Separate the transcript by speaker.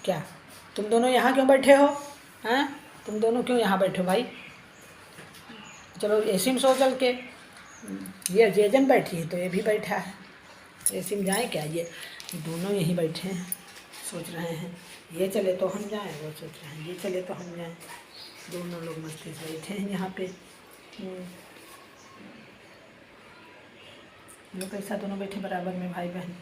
Speaker 1: क्या तुम दोनों यहाँ क्यों बैठे हो? हैं, तुम दोनों क्यों यहाँ बैठे हो भाई? चलो एसी में सो चल के। ये जेजन बैठी है तो ये भी बैठा है। एसी में जाए क्या? ये दोनों यहीं बैठे हैं, सोच रहे हैं ये चले तो हम जाएं, वो सोच रहे हैं ये चले तो हम जाएं। दोनों लोग मस्ती से बैठे हैं यहाँ पे। लोग कैसा दोनों बैठे बराबर में भाई बहन।